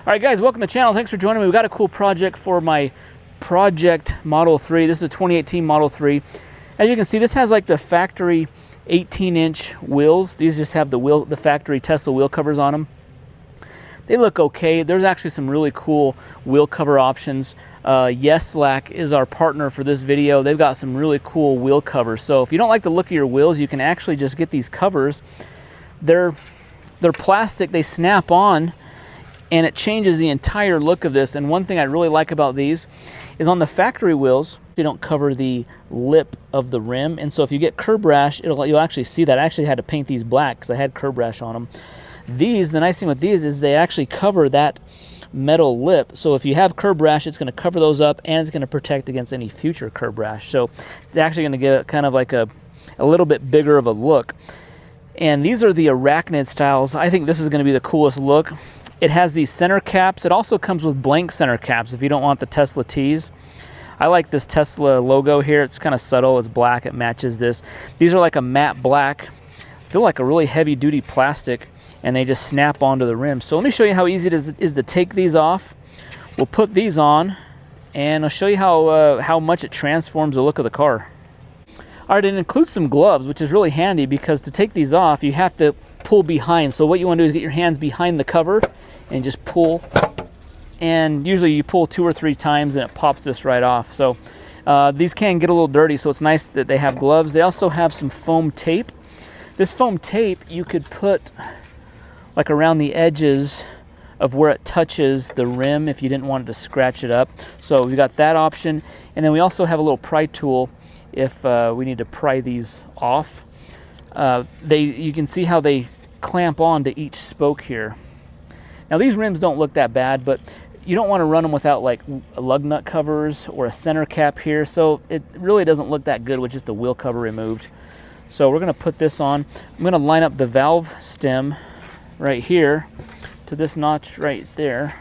All right, guys, welcome to the channel. Thanks for joining me. We've got a cool project for my project Model 3. This is a 2018 Model 3. As you can see, this has like the factory 18-inch wheels. These just have the factory Tesla wheel covers on them. They look okay. There's actually some really cool wheel cover options. Yeslak is our partner for this video. They've got some really cool wheel covers. So if you don't like the look of your wheels, you can actually just get these covers. They're plastic. They snap on, and it changes the entire look of this. And one thing I really like about these is on the factory wheels, they don't cover the lip of the rim. And so if you get curb rash, you'll actually see that. I actually had to paint these black because I had curb rash on them. These, the nice thing with these is they actually cover that metal lip. So if you have curb rash, it's going to cover those up, and it's going to protect against any future curb rash. So it's actually going to give it kind of like a little bit bigger of a look. And these are the arachnid styles. I think this is going to be the coolest look. It has these center caps. It also comes with blank center caps if you don't want the Tesla T's. I like this Tesla logo here. It's kind of subtle. It's black. It matches this. These are like a matte black. Feel like a really heavy duty plastic, and they just snap onto the rim. So let me show you how easy it is to take these off. We'll put these on, and I'll show you how much it transforms the look of the car. All right, it includes some gloves, which is really handy because to take these off, you have to pull behind. So what you want to do is get your hands behind the cover and just pull. And usually you pull 2 or 3 times and it pops this right off. So these can get a little dirty, so it's nice that they have gloves. They also have some foam tape. This foam tape you could put like around the edges of where it touches the rim if you didn't want it to scratch it up. So we got that option. And then we also have a little pry tool if we need to pry these off. You can see how they clamp on to each spoke here. Now these rims don't look that bad, but you don't want to run them without like lug nut covers or a center cap here, so it really doesn't look that good with just the wheel cover removed. So we're going to put this on. I'm going to line up the valve stem right here to this notch right there.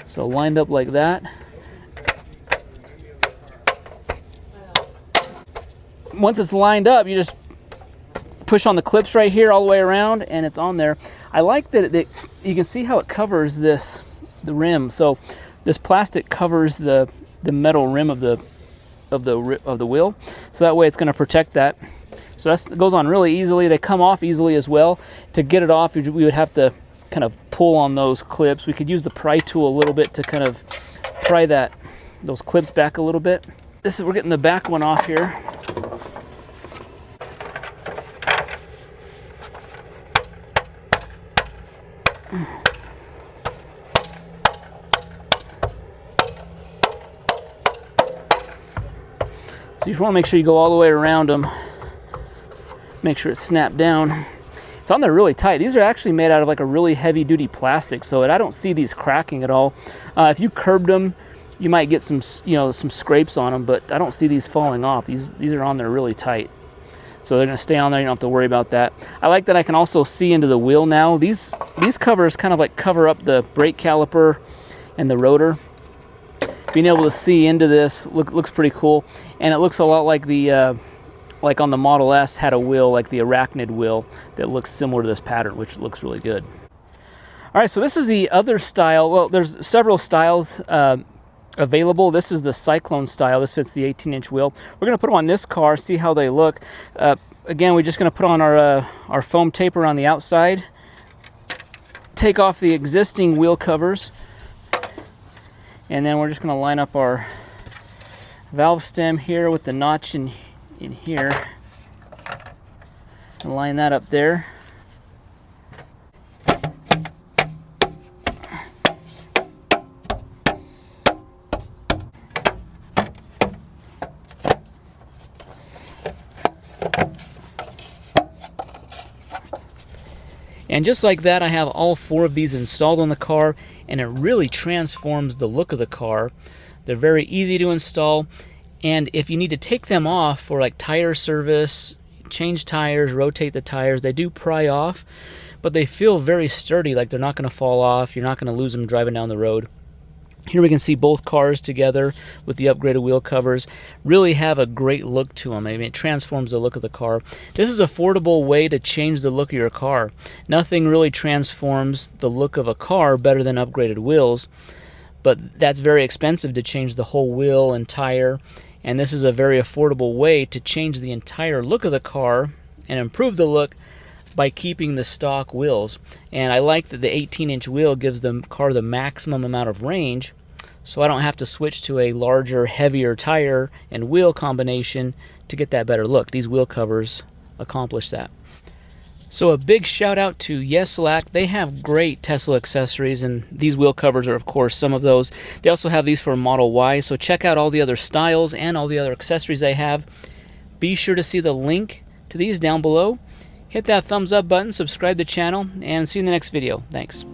So lined up like that. Once it's lined up, you just push on the clips right here all the way around, and it's on there. I like that you can see how it covers the rim. So this plastic covers the metal rim of the wheel, so that way it's going to protect that. So that goes on really easily. They come off easily as well. To get it off, we would have to kind of pull on those clips. We could use the pry tool a little bit to kind of pry those clips back a little bit. We're getting the back one off here. So you just want to make sure you go all the way around them. Make sure it's snapped down. It's on there really tight. These are actually made out of like a really heavy duty plastic, so I don't see these cracking at all. If you curbed them, you might get some scrapes on them, but I don't see these falling off. These are on there really tight. So they're going to stay on there. You don't have to worry about that. I like that I can also see into the wheel now. These covers kind of like cover up the brake caliper and the rotor. Being able to see into this looks pretty cool, and it looks a lot like like on the Model S had a wheel like the arachnid wheel that looks similar to this pattern, which looks really good. All right, so this is the other style. Well, there's several styles available. This is the Cyclone style. This fits the 18-inch wheel. We're going to put them on this car, see how they look. Again, we're just going to put on our foam tape around the outside, take off the existing wheel covers, and then we're just going to line up our valve stem here with the notch in here and line that up there. And just like that, I have all 4 of these installed on the car, and it really transforms the look of the car. They're very easy to install, and if you need to take them off for like tire service, change tires, rotate the tires, they do pry off, but they feel very sturdy, like they're not going to fall off. You're not going to lose them driving down the road. Here we can see both cars together with the upgraded wheel covers. Really have a great look to them. I mean, it transforms the look of the car. This is an affordable way to change the look of your car. Nothing really transforms the look of a car better than upgraded wheels, but that's very expensive to change the whole wheel and tire. And this is a very affordable way to change the entire look of the car and improve the look by keeping the stock wheels. And I like that the 18-inch wheel gives the car the maximum amount of range, so I don't have to switch to a larger, heavier tire and wheel combination to get that better look. These wheel covers accomplish that. So a big shout out to Yeslak. They have great Tesla accessories, and these wheel covers are of course some of those. They also have these for Model Y, so check out all the other styles and all the other accessories they have. Be sure to see the link to these down below. Hit that thumbs up button, subscribe to the channel, and see you in the next video. Thanks.